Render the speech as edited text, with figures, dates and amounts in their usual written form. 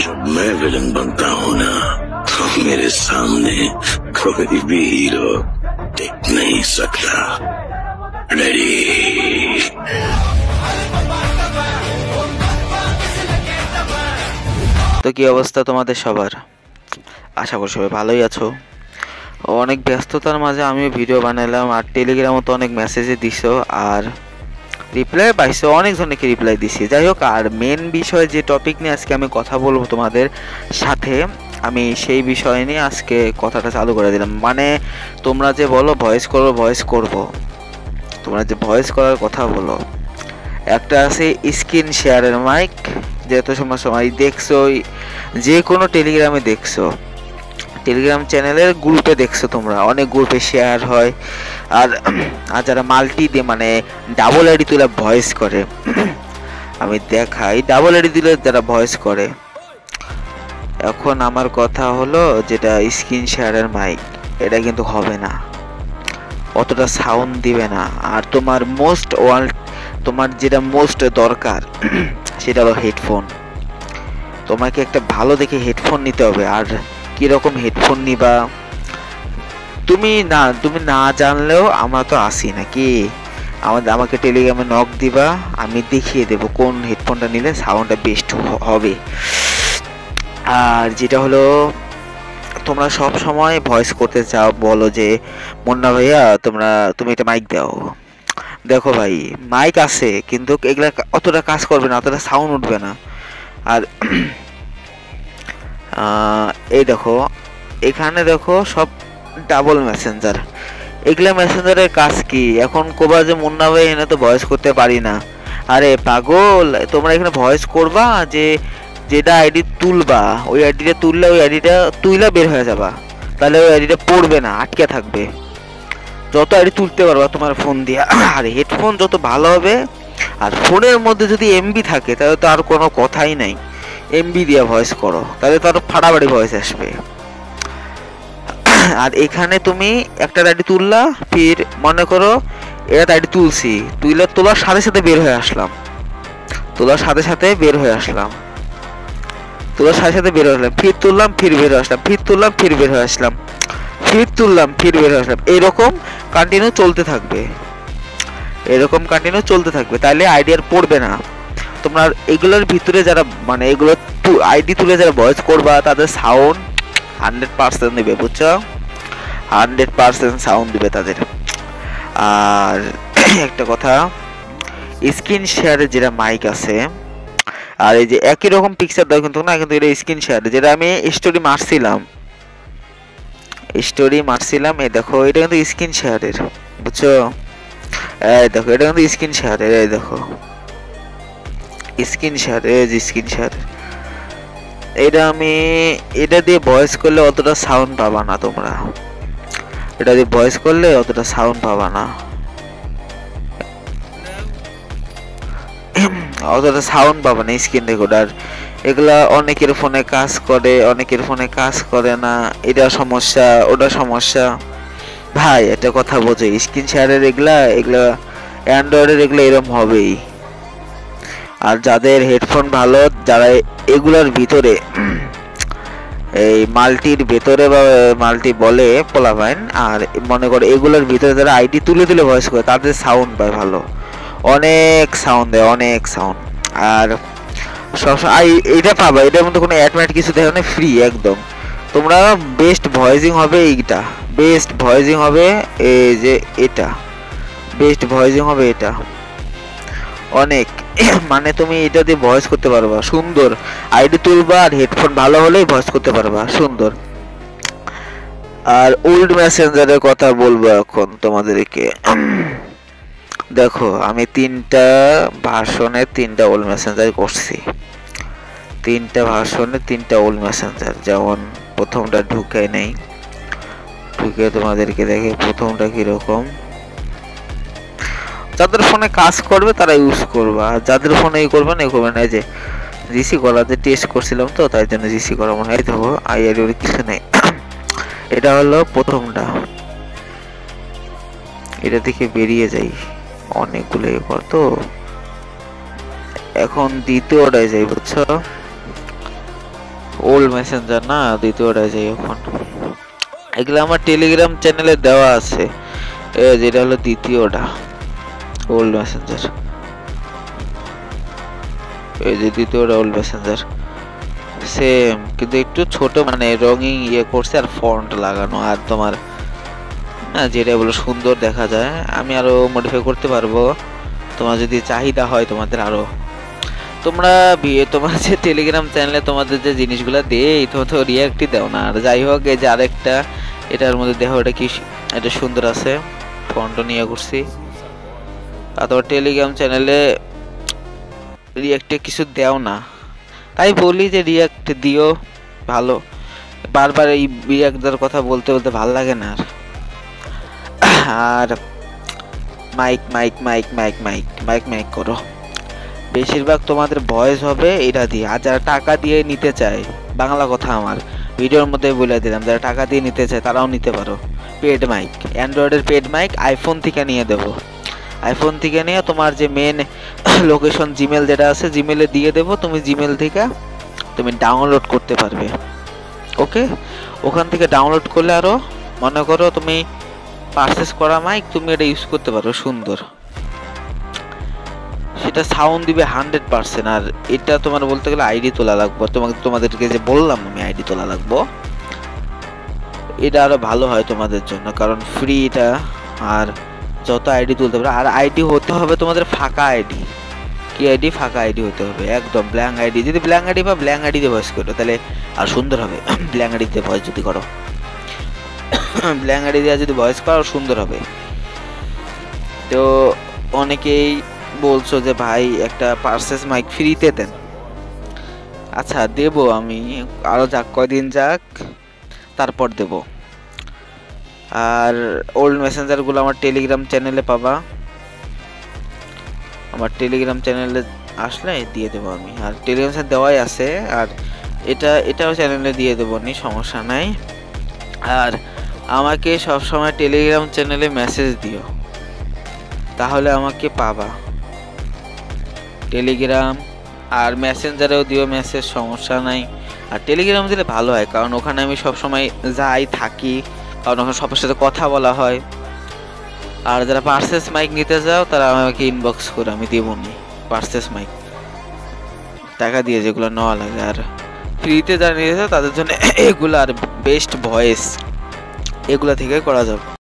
जब मैं विलन बनता हूँ ना तो मेरे सामने कोई भी हीरो टिक नहीं सकता। रेडी? তো কি অবস্থা তোমাদের সবার? আশা করি সবাই ভালোই আছো। অনেক ব্যস্ততার মাঝে আমিও ভিডিও বানালাম, আর টেলিগ্রামও তো অনেক মেসেজে দিছো, আর রিপ্লাই পাইছো, অনেকজনকে রিপ্লাই দিছি। যাই হোক, আর মেন বিষয় যে টপিক নিয়ে আজকে আমি কথা বলবো তোমাদের সাথে, আমি সেই বিষয় নিয়ে আজকে কথাটা চালু করে দিলাম। মানে তোমরা যে বলো ভয়েস করব, তোমরা যে ভয়েস করার কথা বলো, একটা আছে স্ক্রিন শেয়ারের মাইক, যেহেতু সময় দেখছো, যে কোনো টেলিগ্রামে দেখছো, টেলিগ্রাম চ্যানেলের গ্রুপে দেখছো, তোমরা অনেক গ্রুপে শেয়ার হয়। আর যারা মাল্টি দিয়ে মানে ডাবল আইডি তুলে ভয়েস করে, আমি দেখাই ডাবল আইডি দিলে যারা ভয়েস করে। এখন আমার কথা হলো, যেটা স্ক্রিন শেয়ারের মাইক, এটা কিন্তু হবে না, অতটা সাউন্ড দিবে না। আর তোমার যেটা মোস্ট দরকার সেটা হলো হেডফোন। তোমাকে একটা ভালো দেখে হেডফোন নিতে হবে। আর কিরকম হেডফোন নিবা তুমি না জানলেও আমরা তো আসি নাকি, আমাকে টেলিগ্রামে নক দিবা, আমি দেখিয়ে দেবো কোন হেডফোনটা নিলে সাউন্ডটা বেস্ট হবে। আর যেটা হলো, তোমরা সব সময় ভয়েস করতে চাও, বলো যে মুন্না ভাইয়া তুমি একটা মাইক দাও। দেখো ভাই, মাইক আছে কিন্তু এগুলা অতটা কাজ করবে না, অতটা সাউন্ড উঠবে না। আর এই দেখো, এখানে দেখো সব ডাবল মেসেঞ্জার। এগুলা মেসেঞ্জারের কাজ কি? এখন কোবা যে মুন্না ভাই এনে তো ভয়েস করতে পারি না। আরে পাগল, তোমরা এখানে ভয়েস করবা, যেটা আইডি তুলবা, ওই আইডিটা তুললে ওই আইডিটা তুইলা বের হয়ে যাবা, তাহলে ওই আইডিটা পড়বে না, আটকে থাকবে। যত আইডি তুলতে পারবা তোমার ফোন দিয়ে। আর হেডফোন যত ভালো হবে, আর ফোনের মধ্যে যদি এমবি থাকে তাহলে তো আর কোনো কথাই নাই। এমবি দিয়ে ভয়েস করো, তাহলে তো আরো ফাটাফাটি ভয়েস আসবে। আর এখানে তুমি একটা আইডি তুললা, ফির মনে করো এটা আইডি তুলছি, তোলার সাথে সাথে বের হয়ে আসলাম, ফির তুললাম, ফির বের হয়ে আসলাম, ফির তুললাম, ফির বের হয়ে আসলাম, ফির তুললাম, ফির বের হয়ে আসলাম। এরকম কন্টিনিউ চলতে থাকবে, তাহলে আইডিয়ার পড়বে না। তোমরা এগুলোর ভিতরে যারা মানে এগুলো আইডি তুলে যারা ভয়েস করবা, তাদের সাউন্ড 100% দিবে, বুঝছো? 100% সাউন্ড দিবে তাদের। আর একটা কথা, স্ক্রিন শেয়ারের যেটা মাইক আছে, আর এই যে একই রকম পিকচার দাও কিন্তু না, কিন্তু এটা স্ক্রিন শেয়ার, যেটা আমি স্টোরি মারছিলাম, এই দেখো, এটা কিন্তু স্ক্রিন শেয়ারের, বুঝছো? এই দেখো, এটা কিন্তু স্ক্রিন শেয়ারের, এই দেখো স্ক্রিন শেয়ার। এটা দিয়ে ভয়েস করলে অতটা সাউন্ড পাবা না তোমরা, স্ক্রিন রেকর্ডার। এগুলা অনেকের ফোনে কাজ করে, অনেকের ফোনে কাজ করে না, এটা সমস্যা, ওটা সমস্যা। ভাই একটা কথা বোঝো, স্ক্রিন শেয়ারের এগুলা অ্যান্ড্রয়েডের এগুলো এরকম হবেই। আর যাদের হেডফোন ভালো, যারা এগুলার ভিতরে এই মাল্টির ভেতরে বা মাল্টি বলে পোলাপাইন, আর মনে করে এগুলোর ভিতরে যারা আইডি তুলে ভয়েস করে, তাদের সাউন্ড পায় ভালো, অনেক সাউন্ড দেয়, অনেক সাউন্ড। আর সবসময় এটা পাবা, এটার মধ্যে কোনো অ্যাডমেট কিছু দেখো না, ফ্রি একদম। তোমরা বেস্ট ভয়েসিং হবে এই যে এটা বেস্ট ভয়েসিং হবে এটা অনেক। মানে তুমি এটা দিয়ে ভয়েস করতে পারবা সুন্দর, আইডি তুলবা, আর হেডফোন ভালো হলেই ভয়েস করতে পারবা সুন্দর। আর ওল্ড মেসেঞ্জারের কথা বলবো এখন তোমাদেরকে। দেখো, আমি 3টা ভার্সনের 3টা ওল্ড মেসেঞ্জার করছি, 3টা ভার্সনের 3টা ওল্ড মেসেঞ্জার। যেমন প্রথমটা ঢুকে তোমাদেরকে দেখে প্রথমটা কিরকম। যাদের ফোনে কাজ করবে তারা ইউজ করবা, আর যাদের ফোনে করবে না এই যে জিসি করাতে টেস্ট করছিলাম তো, তাই জন্য জিসি করা মনে হয়। দেখো আইআরইউর কিছু নেই। এটা হলো প্রথমটা, এটা থেকে বেরিয়ে যাই, অনেকগুলো কত। এখন দ্বিতীয়টায় যাই, বুঝছো? ওল্ড মেসেঞ্জার না, দ্বিতীয়টা যাই এখন। এগুলো আমার টেলিগ্রাম চ্যানেলে দেওয়া আছে, যেটা হলো দ্বিতীয়টা ওল্ড মেসেঞ্জার। এই যে দ্বিতীয়টা ওল্ড মেসেঞ্জার সেম, কিন্তু একটু ছোট, মানে রঙিং ইয়ে করছে আর ফন্ট লাগানো। আর তোমার না যেটা বলো সুন্দর দেখা যায়, আমি আরো মডিফাই করতে পারবো তোমার যদি চাহিদা হয় তোমাদের আরো। তোমরা তোমার যে টেলিগ্রাম চ্যানেলে তোমাদের যে জিনিসগুলো দেই তো তো রিয়াক্টই দাও না। আর যাই হোক, এই যে আরেকটা এটার মধ্যে দেখো, এটা কি এটা সুন্দর আছে, ফন্টও নিয়ে করছি। আর তোমার টেলিগ্রাম চ্যানেলে রিয়াক্টে কিছু দেও না, তাই বলি যে রিয়াক্ট দিও ভালো। বারবার এই রিয়াক্ট দেওয়ার কথা বলতে বলতে ভালো লাগে না। আর mike mike mike mike mike mike mike করো, বেশিরভাগ তোমাদের ভয়েস হবে এটা দিয়ে। আর যারা টাকা দিয়ে নিতে চায়, বাংলা কথা আমার ভিডিওর মধ্যে বলে দিলাম, যারা টাকা দিয়ে নিতে চায় তারাও নিতে পারো। পেড মাইক, অ্যান্ড্রয়েডের পেড মাইক আইফোন থেকে নিয়ে দেবো। আইফোন থেকে নিয়ে তোমার যে মেন লোকেশন জিমেল যেটা আছে, জিমেলে দিয়ে দেবো। তুমি জিমেল থেকে তুমি ডাউনলোড করতে পারবে। ওকে, ওখান থেকে ডাউনলোড করলে আরও মনে করো তুমি পারচেস করা মাইক তুমি এটা ইউজ করতে পারো সুন্দর, সেটা সাউন্ড দিবে 100%। আর এটা তোমার বলতে গেলে আইডি তোলা লাগবে, তোমাদেরকে যে বললাম আমি আইডি তোলা লাগবো, এটা আরো ভালো হয় তোমাদের জন্য, কারণ ফ্রি এটা। আর যত আইডি তুলতে পারো, আর আইডি হতে হবে তোমাদের ফাঁকা আইডি। কি আইডি? ফাঁকা আইডি হতে হবে, একদম ব্ল্যাঙ্ক আইডি। যদি ব্ল্যাঙ্ক আইডি বা ব্ল্যাঙ্ক আইডি দিয়ে ভয়েস করো তাহলে আর সুন্দর হবে। ব্ল্যাঙ্ক আইডি দিয়ে ভয়েস যদি করো, ব্ল্যাঙ্ক আইডি দিয়ে যদি ভয়েস করো সুন্দর হবে। তো অনেকেই বলছো যে ভাই একটা পারচেস মাইক ফ্রিতে দেন। আচ্ছা দেব, আমি আরো যাক কয়দিন যাক তারপর দেব। আর ওল্ড মেসেঞ্জার গুলো আমার টেলিগ্রাম চ্যানেলে পাবা, আমার টেলিগ্রাম চ্যানেলে আসলে দিয়ে দেবো আমি। আর টেলিগ্রাম চ্যানেল দেওয়াই আছে, আর এটাও চ্যানেলে দিয়ে দেবো, নি সমস্যা নাই। আর আমাকে সবসময় টেলিগ্রাম চ্যানেলে মেসেজ দিও, তাহলে আমাকে পাবা। টেলিগ্রাম আর মেসেঞ্জারেও দিও মেসেজ, সমস্যা নাই। আর টেলিগ্রাম দিলে ভালো হয়, কারণ ওখানে আমি সবসময় যাই থাকি, কারণ ওখানে সবার সাথে কথা বলা হয়। আর যারা পারচেস মাইক নিতে যাও তারা আমাকে ইনবক্স করে, আমি দেবো নি পারচেস মাইক টাকা দিয়ে যেগুলো নেওয়া লাগে। আর ফ্রিতে যারা নিতে চাও তাদের জন্য এগুলো আর বেস্ট ভয়েস এগুলা থেকে করা যাবে।